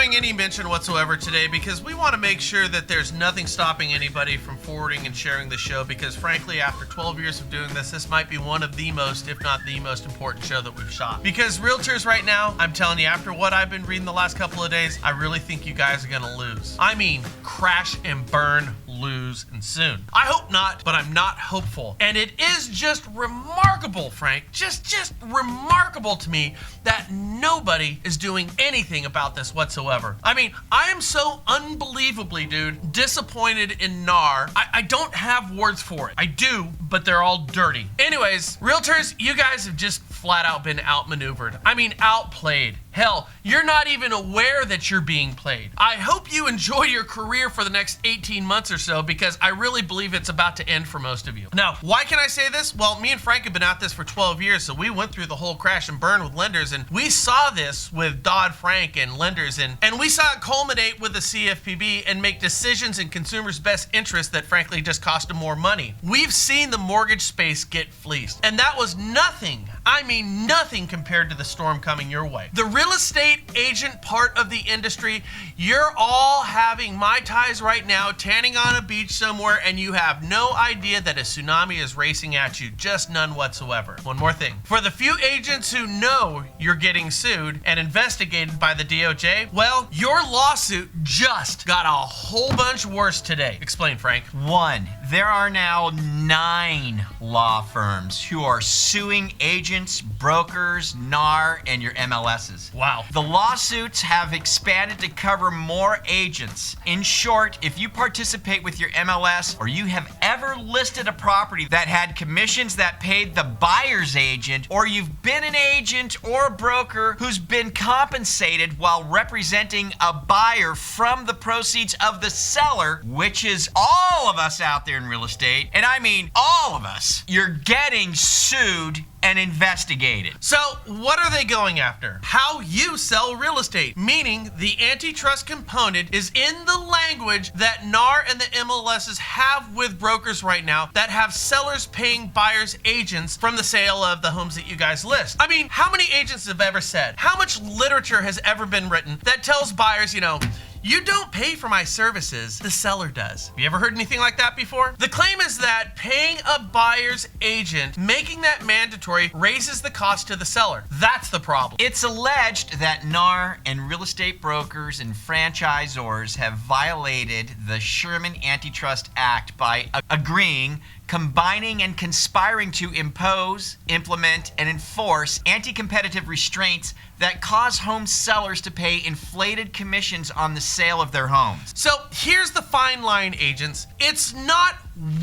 doing any mention whatsoever today because we want to make sure that there's nothing stopping anybody from forwarding and sharing the show because frankly, after 12 years of doing this might be one of the most, if not the most important show that we've shot. Because realtors right now, I'm telling you, after what I've been reading the last couple of days, I really think you guys are gonna lose. I mean, crash and burn, lose, and soon. I hope not, but I'm not hopeful. And it is just remarkable, Frank, just remarkable to me that nobody is doing anything about this whatsoever. I mean, I am so unbelievably, dude, disappointed in NAR. I don't have words for it. I do, but they're all dirty. Anyways, realtors, you guys have just flat out been outmaneuvered. I mean, outplayed. Hell, you're not even aware that you're being played. I hope you enjoy your career for the next 18 months or so because I really believe it's about to end for most of you. Now, why can I say this? Well, me and Frank have been at this for 12 years, so we went through the whole crash and burn with lenders, and we saw this with Dodd-Frank and lenders, and we saw it culminate with the CFPB and make decisions in consumers' best interest that frankly just cost them more money. We've seen the mortgage space get fleeced, and that was nothing. I mean nothing compared to the storm coming your way. The real estate agent part of the industry, you're all having Mai Tais right now, tanning on a beach somewhere, and you have no idea that a tsunami is racing at you, just none whatsoever. One more thing. For the few agents who know you're getting sued and investigated by the DOJ, well, your lawsuit just got a whole bunch worse today. Explain, Frank. 1. There are now 9 law firms who are suing agents, brokers, NAR, and your MLSs. Wow. The lawsuits have expanded to cover more agents. In short, if you participate with your MLS or you have ever listed a property that had commissions that paid the buyer's agent, or you've been an agent or a broker who's been compensated while representing a buyer from the proceeds of the seller, which is all of us out there in real estate, and I mean all of us, you're getting sued and investigated. So what are they going after? How you sell real estate, meaning the antitrust component is in the language that NAR and the MLSs have with brokers right now that have sellers paying buyers agents from the sale of the homes that you guys list. I mean, how many agents have ever said, how much literature has ever been written that tells buyers, you know, you don't pay for my services, the seller does. Have you ever heard anything like that before? The claim is that paying a buyer's agent, making that mandatory, raises the cost to the seller. That's the problem. It's alleged that NAR and real estate brokers and franchisors have violated the Sherman Antitrust Act by agreeing, combining, and conspiring to impose, implement, and enforce anti-competitive restraints that cause home sellers to pay inflated commissions on the sale of their homes. So here's the fine line, agents. It's not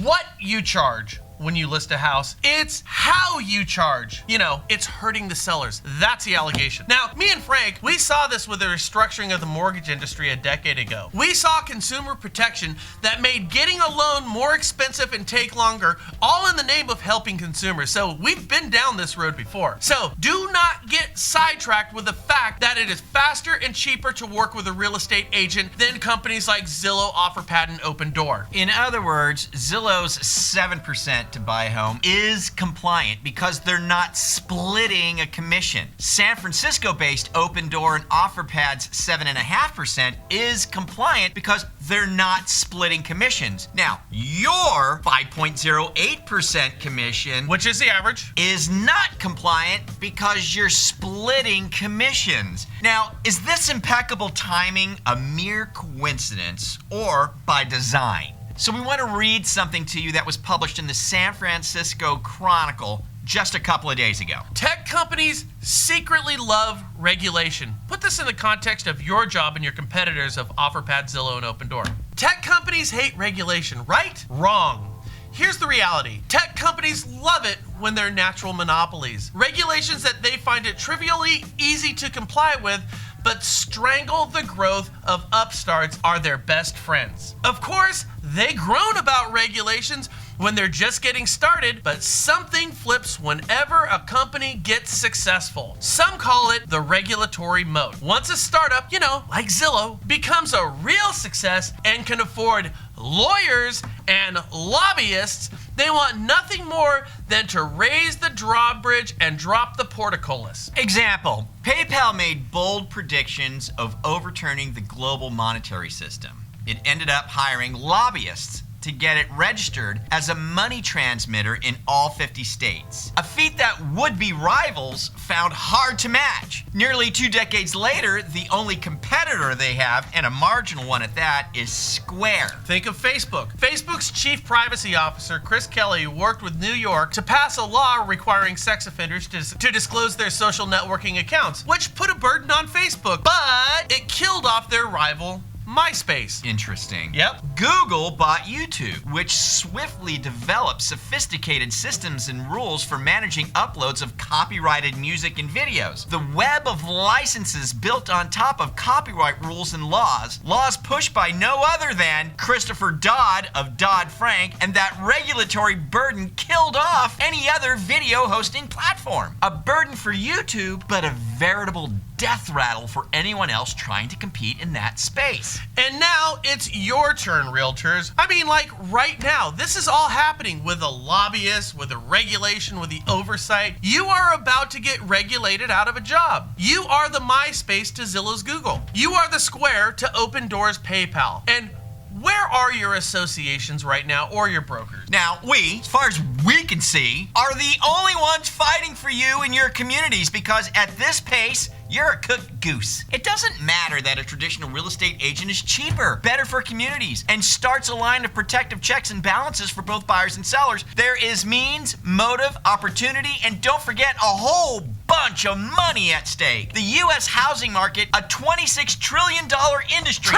what you charge when you list a house, it's how you charge. You know, it's hurting the sellers. That's the allegation. Now, me and Frank, we saw this with the restructuring of the mortgage industry a decade ago. We saw consumer protection that made getting a loan more expensive and take longer, all in the name of helping consumers. So we've been down this road before. So do not get sidetracked with the fact that it is faster and cheaper to work with a real estate agent than companies like Zillow, OfferPad, and Open Door. In other words, Zillow's 7% to buy a home is compliant because they're not splitting a commission. San Francisco-based Open Door and OfferPad's 7.5% is compliant because they're not splitting commissions. Now, your 5.08% commission, which is the average, is not compliant because you're splitting commissions. Now, is this impeccable timing a mere coincidence or by design? So we want to read something to you that was published in the San Francisco Chronicle just a couple of days ago. Tech companies secretly love regulation. Put this in the context of your job and your competitors of OfferPad, Zillow, and Open Door. Tech companies hate regulation, right? Wrong. Here's the reality. Tech companies love it when they're natural monopolies. Regulations that they find it trivially easy to comply with, but strangle the growth of upstarts are their best friends. Of course, they groan about regulations when they're just getting started, but something flips whenever a company gets successful. Some call it the regulatory moat. Once a startup, you know, like Zillow, becomes a real success and can afford lawyers and lobbyists, They want nothing more than to raise the drawbridge and drop the portcullis. Example, PayPal made bold predictions of overturning the global monetary system. It ended up hiring lobbyists to get it registered as a money transmitter in all 50 states. A feat that would-be rivals found hard to match. Nearly 2 decades later, the only competitor they have, and a marginal one at that, is Square. Think of Facebook. Facebook's chief privacy officer, Chris Kelly, worked with New York to pass a law requiring sex offenders to disclose their social networking accounts, which put a burden on Facebook, but it killed off their rival, MySpace. Interesting. Yep. Google bought YouTube, which swiftly developed sophisticated systems and rules for managing uploads of copyrighted music and videos. The web of licenses built on top of copyright rules and laws pushed by no other than Christopher Dodd of Dodd-Frank, and that regulatory burden killed off any other video hosting platform. A burden for YouTube, but a veritable death rattle for anyone else trying to compete in that space. And now it's your turn, realtors. I mean, like right now, this is all happening with a lobbyist, with a regulation, with the oversight. You are about to get regulated out of a job. You are the MySpace to Zillow's Google. You are the Square to Open Doors PayPal. And where are your associations right now, or your brokers? Now, we, as far as we can see, are the only ones fighting for you in your communities, because at this pace, you're a cooked goose. It doesn't matter that a traditional real estate agent is cheaper, better for communities, and starts a line of protective checks and balances for both buyers and sellers. There is means, motive, opportunity, and don't forget, a whole bunch of money at stake. The U.S. housing market, a $26 trillion industry.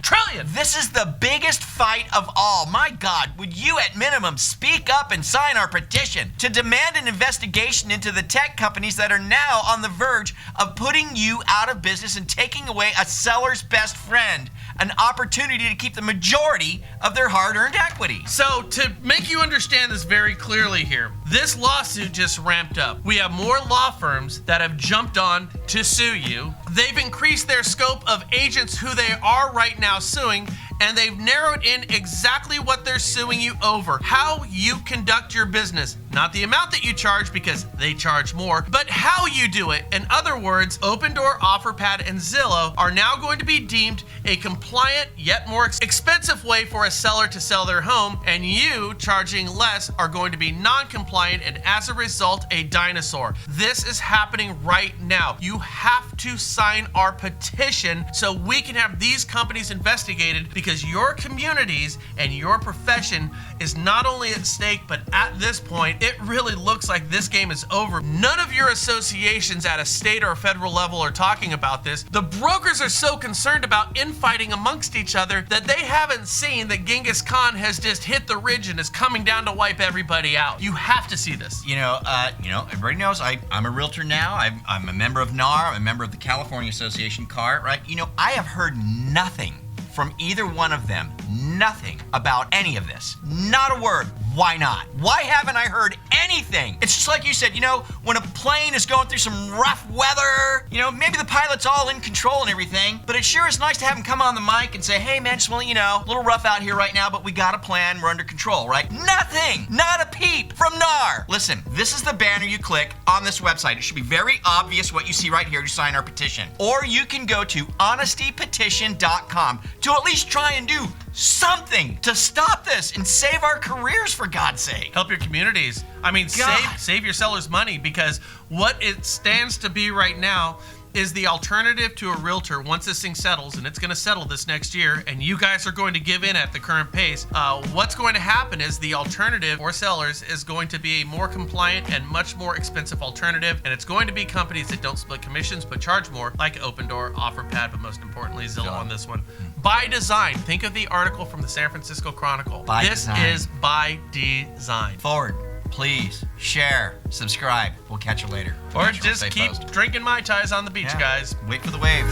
Trillion! This is the biggest fight of all. My God, would you at minimum speak up and sign our petition to demand an investigation into the tech companies that are now on the verge of putting you out of business and taking away a seller's best friend, an opportunity to keep the majority of their hard-earned equity. So, to make you understand this very clearly here, this lawsuit just ramped up. We have more law firms that have jumped on to sue you. They've increased their scope of agents who they are right now suing, and they've narrowed in exactly what they're suing you over. How you conduct your business. Not the amount that you charge, because they charge more, but how you do it. In other words, Opendoor, OfferPad, and Zillow are now going to be deemed a compliant yet more expensive way for a seller to sell their home, and you, charging less, are going to be non-compliant and as a result, a dinosaur. This is happening right now. You have to sign our petition so we can have these companies investigated, because your communities and your profession is not only at stake, but at this point, it really looks like this game is over. None of your associations at a state or federal level are talking about this. The brokers are so concerned about infighting amongst each other that they haven't seen that Genghis Khan has just hit the ridge and is coming down to wipe everybody out. You have to see this. Everybody knows I'm a realtor now. I'm a member of NAR. I'm a member of the California Association CAR, right? I have heard nothing from either one of them. Nothing about any of this. Not a word. Why not? Why haven't I heard anything? It's just like you said, when a plane is going through some rough weather, maybe the pilot's all in control and everything, but it sure is nice to have him come on the mic and say, hey man, just want to let you know, a little rough out here right now, but we got a plan, we're under control, right? Nothing! Not a peep from NAR! Listen, this is the banner you click on this website. It should be very obvious what you see right here to sign our petition. Or you can go to honestypetition.com to at least try and do something to stop this and save our careers, for God's sake. Help your communities. I mean, save your sellers money, because what it stands to be right now is the alternative to a realtor once this thing settles, and it's going to settle this next year, and you guys are going to give in at the current pace. What's going to happen is the alternative for sellers is going to be a more compliant and much more expensive alternative, and it's going to be companies that don't split commissions but charge more, like Opendoor, OfferPad, but most importantly, Zillow on this one. By design. Think of the article from the San Francisco Chronicle. This is by design. Forward. Please share, subscribe. We'll catch you later. Or just keep drinking Mai Tais on the beach, guys. Wait for the wave.